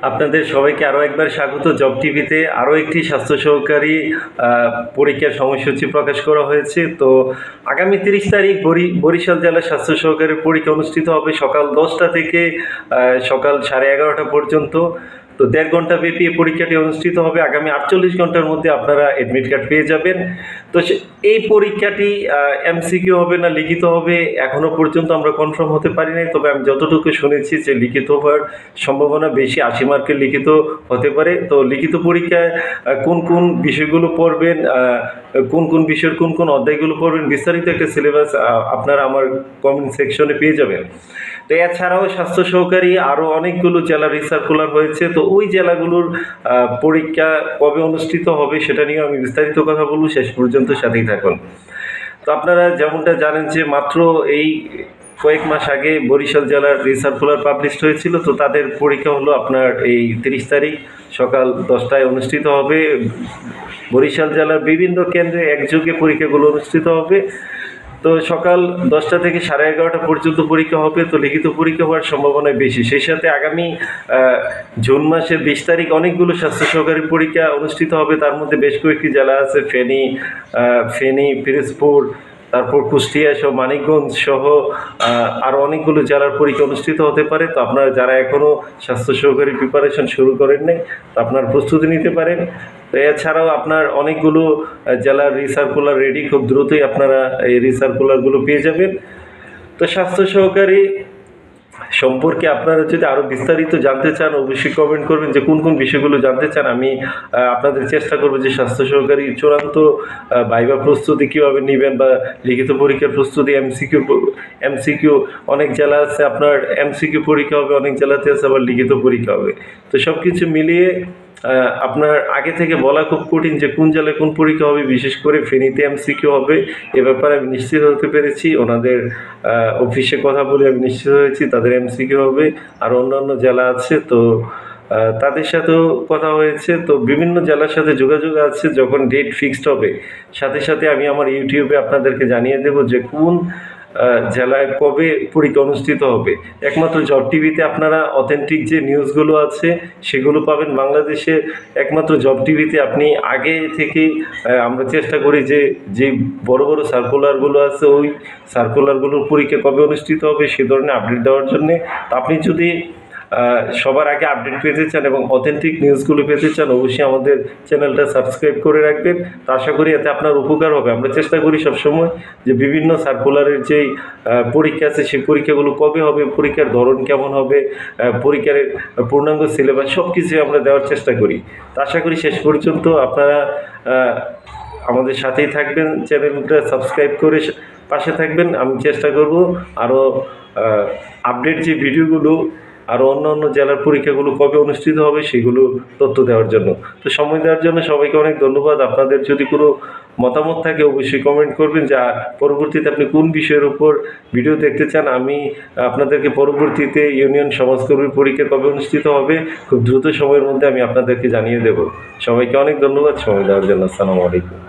আপনাদের সবাইকে আরও একবার স্বাগত। জব টিভিতে আরও একটি স্বাস্থ্য সহকারী পরীক্ষার সময়সূচি প্রকাশ করা হয়েছে। তো আগামী 30 তারিখ বরিশাল জেলার স্বাস্থ্য সহকারী পরীক্ষা অনুষ্ঠিত হবে সকাল 10টা থেকে সকাল 11:30 পর্যন্ত। তো 1.5 ঘন্টা ব্যাপী এই পরীক্ষাটি অনুষ্ঠিত হবে। আগামী 48 ঘন্টার মধ্যে আপনারা অ্যাডমিট কার্ড পেয়ে যাবেন। তো এই পরীক্ষাটি এমসিকিউ হবে না লিখিত হবে এখনো পর্যন্ত আমরা কনফার্ম হতে পারি নাই, তবে আমি যতটুকু শুনেছি যে লিখিত হওয়ার সম্ভাবনা বেশি, 80 মার্কের লিখিত হতে পারে। তো লিখিত পরীক্ষায় কোন কোন বিষয়গুলো পড়বেন, কোন কোন বিষয়ের কোন কোন অধ্যায়গুলো পড়বেন, বিস্তারিত একটা সিলেবাস আপনারা আমার কমেন্ট সেকশনে পেয়ে যাবেন। তো এছাড়াও স্বাস্থ্য সহকারী আরও অনেকগুলো জেলা রিসার্কুলার হয়েছে। তো ওই জেলাগুলোর পরীক্ষা কবে অনুষ্ঠিত হবে সেটা নিয়ে আমি বিস্তারিত কথা বলব, শেষ পর্যন্ত সাথেই থাকুন। তো আপনারা যেমনটা জানেন যে মাত্র এই কয়েক মাস আগে বরিশাল জেলার রিসার্কুলার পাবলিশড হয়েছিল। তো তাদের পরীক্ষা হলো আপনার এই 30 তারিখ সকাল 10টায় অনুষ্ঠিত হবে। বরিশাল জেলার বিভিন্ন কেন্দ্রে একযোগে পরীক্ষাগুলো অনুষ্ঠিত হবে। তো সকাল 10টা থেকে 11:30 পর্যন্ত পরীক্ষা হবে। তো লিখিত পরীক্ষা হওয়ার সম্ভাবনা বেশি। সেই সাথে আগামী জুন মাসের 20 তারিখ অনেকগুলো স্বাস্থ্য সহকারী পরীক্ষা অনুষ্ঠিত হবে। তার মধ্যে বেশ কয়েকটি জেলা আছে, ফেনী, পিরোজপুর, তারপর কুষ্টিয়া সহ মানিকগঞ্জ সহ আরও অনেকগুলো জেলার পরীক্ষা অনুষ্ঠিত হতে পারে। তো আপনারা যারা এখনও স্বাস্থ্য সহকারী প্রিপারেশন শুরু করেন নাই, তো আপনারা প্রস্তুতি নিতে পারেন। তো এছাড়াও আপনার অনেকগুলো জেলার রিসার্কুলার রেডি, খুব দ্রুতই আপনারা এই রিসার্কুলারগুলো পেয়ে যাবেন। তো স্বাস্থ্য সহকারী সম্পর্কে আপনারা যদি আরও বিস্তারিত জানতে চান অবশ্যই কমেন্ট করবেন যে কোন কোন বিষয়গুলো জানতে চান। আমি আপনাদের চেষ্টা করব যে স্বাস্থ্য সহকারী চূড়ান্ত ভাইভা প্রস্তুতি কীভাবে নেবেন বা লিখিত পরীক্ষার প্রস্তুতি, এমসিকিউ অনেক জেলা আছে আপনার এমসিকিউ পরীক্ষা হবে, অনেক জেলাতে আছে আবার লিখিত পরীক্ষা হবে। তো সব কিছু মিলিয়ে আপনার আগে থেকে বলা খুব কঠিন যে কোন জেলায় কোন পরীক্ষা হবে। বিশেষ করে ফেনীতে এমসিকিউ হবে এ ব্যাপারে আমি নিশ্চিত হতে পেরেছি। ওনাদের অফিসে কথা বলে আমি নিশ্চিত হয়েছি তাদের এমসিকিউ হবে। আর অন্যান্য জেলা আছে, তো তাদের সাথেও কথা হয়েছে। তো বিভিন্ন জেলার সাথে যোগাযোগ আছে। যখন ডেট ফিক্সড হবে সাথে সাথে আমি আমার ইউটিউবে আপনাদেরকে জানিয়ে দেব যে কোন জেলায় কবে পরীক্ষা অনুষ্ঠিত হবে। একমাত্র জব টিভিতে আপনারা অথেন্টিক যে নিউজগুলো আছে সেগুলো পাবেন। বাংলাদেশে একমাত্র জব টিভিতে আপনি আগে থেকেই আমরা চেষ্টা করি যে বড় বড় সার্কুলারগুলো আছে ওই সার্কুলারগুলোর পরীক্ষা কবে অনুষ্ঠিত হবে সে ধরনের আপডেট দেওয়ার জন্যে। আপনি যদি সবার আগে আপডেট পেতে চান এবং অথেন্টিক নিউজগুলো পেতে চান অবশ্যই আমাদের চ্যানেলটা সাবস্ক্রাইব করে রাখবেন। তো আশা করি এতে আপনার উপকার হবে। আমরা চেষ্টা করি সবসময় যে বিভিন্ন সার্কুলারের যেই পরীক্ষা আছে সেই পরীক্ষাগুলো কবে হবে, পরীক্ষার ধরন কেমন হবে, পরীক্ষার পূর্ণাঙ্গ সিলেবাস সব কিছুই আমরা দেওয়ার চেষ্টা করি। তো আশা করি শেষ পর্যন্ত আপনারা আমাদের সাথেই থাকবেন, চ্যানেলটা সাবস্ক্রাইব করে পাশে থাকবেন। আমি চেষ্টা করব আরও আপডেট যে ভিডিওগুলো আর অন্য জেলার পরীক্ষাগুলো কবে অনুষ্ঠিত হবে সেগুলো তথ্য দেওয়ার জন্য। তো সময় দেওয়ার জন্য সবাইকে অনেক ধন্যবাদ। আপনাদের যদি কোনো মতামত থাকে অবশ্যই কমেন্ট করবেন যে পরবর্তীতে আপনি কোন বিষয়ের উপর ভিডিও দেখতে চান। আমি আপনাদেরকে পরবর্তীতে ইউনিয়ন সমাজকর্মী পরীক্ষা কবে অনুষ্ঠিত হবে খুব দ্রুত সময়ের মধ্যে আমি আপনাদেরকে জানিয়ে দেব। সবাইকে অনেক ধন্যবাদ সময় দেওয়ার জন্য। আসসালামু আলাইকুম।